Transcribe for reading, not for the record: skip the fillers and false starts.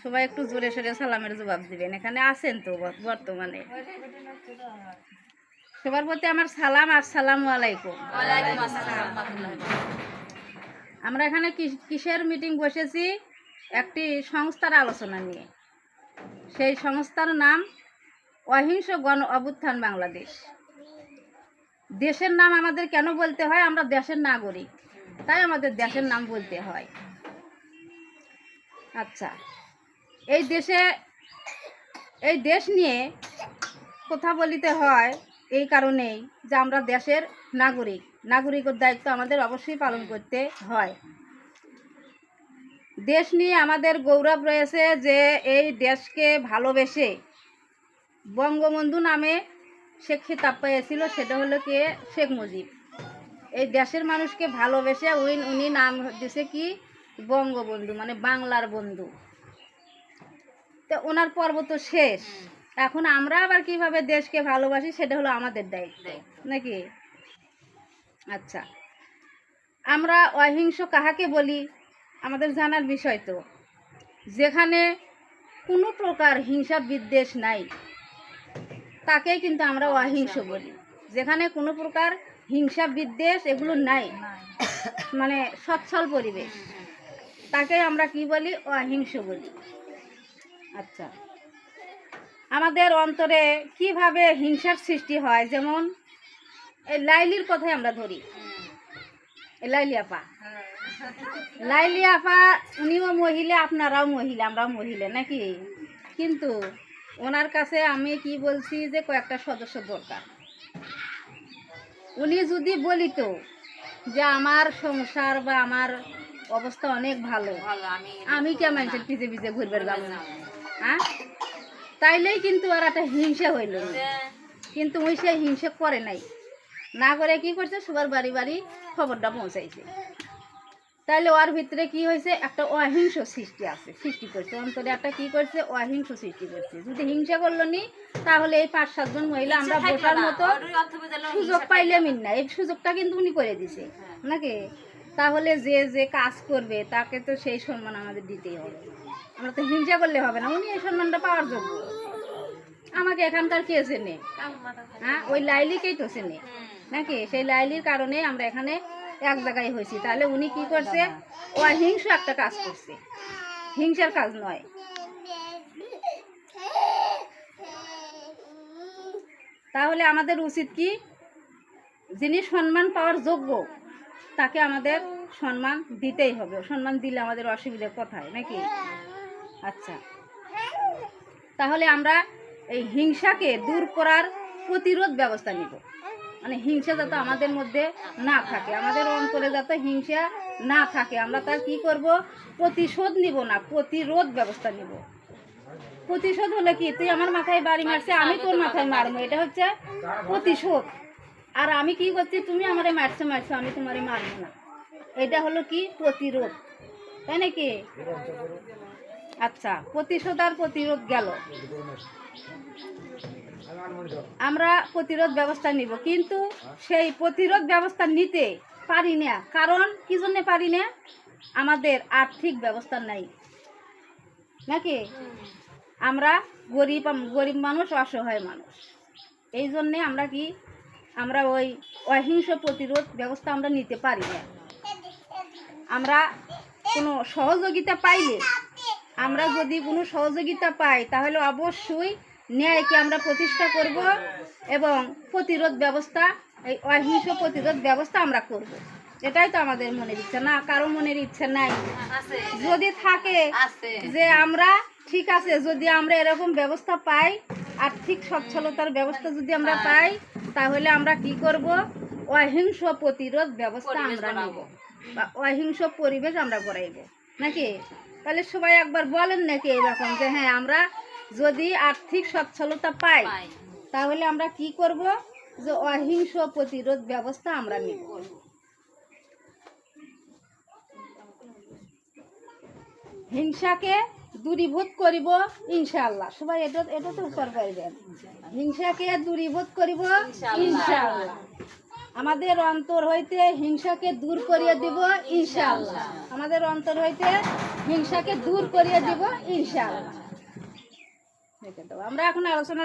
সবাই একটু জোরে সোরে সালামের জবাব দিবেন, এখানে আছেন তো বর্তমানে। সবার প্রতি আমার সালাম, আসসালামু আলাইকুম। আমরা এখানে কিসের মিটিং বসেছি? একটি সংস্থার আলোচনা নিয়ে। সেই সংস্থার নাম অহিংস গণ অভ্যুত্থান বাংলাদেশ। দেশের নাম আমাদের কেন বলতে হয়? আমরা দেশের নাগরিক, তাই আমাদের দেশের নাম বলতে হয়। আচ্ছা, এই দেশ নিয়ে কথা বলিতে হয় এই কারণেই যে আমরা দেশের নাগরিকের দায়িত্ব আমাদের অবশ্যই পালন করতে হয়। দেশ নিয়ে আমাদের গৌরব রয়েছে যে এই দেশকে ভালোবেসে বঙ্গবন্ধু নামে সে খেতাব পেয়েছিল, সেটা হলো কি শেখ মুজিব। এই দেশের মানুষকে ভালোবেসে উনি নাম দিয়েছে কি বঙ্গবন্ধু, মানে বাংলার বন্ধু। তো ওনার পর্ব তো শেষ, এখন আমরা আবার কিভাবে দেশকে ভালোবাসি সেটা হলো আমাদের দায়িত্ব নাকি? আচ্ছা, আমরা অহিংস কাহাকে বলি? আমাদের জানার বিষয় তো, যেখানে কোনো প্রকার হিংসা বিদ্বেষ নাই তাকেই কিন্তু আমরা অহিংস বলি। যেখানে কোনো প্রকার হিংসা বিদ্বেষ এগুলো নাই, মানে সচ্ছল পরিবেশ, তাকেই আমরা কি বলি? অহিংস বলি। আচ্ছা, আমাদের অন্তরে কিভাবে হিংসার সৃষ্টি হয়? যেমন এই লাইলির কথাই আমরা ধরি। লাইলি আপা উনিও মহিলা, আপনারাও মহিলা, আমরাও মহিলা নাকি? কিন্তু ওনার কাছে আমি কি বলছি যে কয়েকটা সদস্য দরকার। উনি যদি বলিত যে আমার সংসার বা আমার অবস্থা অনেক ভালো, আমি কে মানুষের পিছে পিছে ঘুরবে যাবো না, হ্যাঁ, তাইলেই কিন্তু আর একটা হিংসা হইল। কিন্তু ওই সে হিংসা করে নাই, না করে কি করছে সবার বাড়ি বাড়ি খবরটা পৌঁছাইছে। তাইলে ওর ভিতরে কি হয়েছে? একটা অহিংস সৃষ্টি করছে অন্তরে, একটা কি করছে? অহিংস সৃষ্টি করছে। যদি হিংসা করলো নি তাহলে এই 5-7 জন মহিলা আমরা ভোটার মতো সুযোগ পাইলে না, এই সুযোগটা কিন্তু উনি করে দিছে নাকি? তাহলে যে কাজ করবে তাকে তো সেই সম্মান আমাদের দিতেই হবে। আমরা তো হিংসা করলে হবে না, উনি এই সম্মানটা পাওয়ার যোগ্য। আমাকে এখানকার কে চেনে? হ্যাঁ, ওই লাইলিকেই তো চেনে নাকি? সেই লাইলির কারণে আমরা এখানে এক জায়গায় হয়েছি। তাহলে উনি কি করছে? অহিংস একটা কাজ করছে, হিংসার কাজ নয়। তাহলে আমাদের উচিত কি? যিনি সম্মান পাওয়ার যোগ্য তাকে আমাদের সম্মান দিতেই হবে। সম্মান দিলে আমাদের অসুবিধা কোথায় নাকি? আচ্ছা, তাহলে আমরা এই হিংসাকে দূর করার প্রতিরোধ ব্যবস্থা নিব। মানে হিংসা যাতে আমাদের মধ্যে না থাকে, আমাদের অন্তরে যাতে হিংসা না থাকে, আমরা তার কি করব? প্রতিশোধ নিব না, প্রতিরোধ ব্যবস্থা নিব। প্রতিশোধ হলে কি? তুই আমার মাথায় বাড়ি মারছে, আমি তোর মাথায় মারবো, এটা হচ্ছে প্রতিশোধ। আর আমি কি করছি? তুমি আমারে মারছো, আমি তোমারে মারবো না, এটা হলো কি? প্রতিরোধ, তাই নাকি? আচ্ছা, প্রতিশোধ আর প্রতিরোধ গেল। আমরা প্রতিরোধ ব্যবস্থা নিব, কিন্তু সেই প্রতিরোধ ব্যবস্থা নিতে পারি না। কারণ কি জন্য পারি না? আমাদের আর্থিক ব্যবস্থা নাই নাকি? আমরা গরিব মানুষ, অসহায় মানুষ। এই জন্যে আমরা ওই অহিংস প্রতিরোধ ব্যবস্থা আমরা নিতে পারি না। আমরা কোনো সহযোগিতা পাইলে, আমরা যদি কোনো সহযোগিতা পাই তাহলে অবশ্যই ন্যায়কে আমরা প্রতিষ্ঠা করব এবং প্রতিরোধ ব্যবস্থা, এই অহিংস প্রতিরোধ ব্যবস্থা আমরা করব। এটাই তো আমাদের মনের ইচ্ছা, না কারো মনের ইচ্ছা নাই? যদি থাকে যে আমরা ঠিক আছে, যদি আমরা এরকম ব্যবস্থা পাই, আর্থিক সচ্ছলতার ব্যবস্থা যদি আমরা পাই, তাহলে আমরা কি করব? অহিংস প্রতিরোধ ব্যবস্থা আমরা নেব বা অহিংস পরিবেশ আমরা গড়াইব নাকি? তাহলে সবাই একবার বলেন নাকি এরকম যে হ্যাঁ, আমরা যদি আর্থিক সচ্ছলতা পাই তাহলে আমরা কি করব? যে অহিংস প্রতিরোধ ব্যবস্থা আমরা নেব। হিংসাকে দূরীভূত করিব ইনশাআল্লাহ। সবাই এটা তো উত্তর করবেন। হিংসাকে দূরীভূত করিব ইনশাআল্লাহ। আমাদের অন্তর হইতে হিংসাকে দূর করিয়ে দিব ইনশাআল্লাহ। আমাদের অন্তর হইতে হিংসাকে দূর করিয়ে দেব ইনশাআল্লাহ। আমরা এখন আলোচনা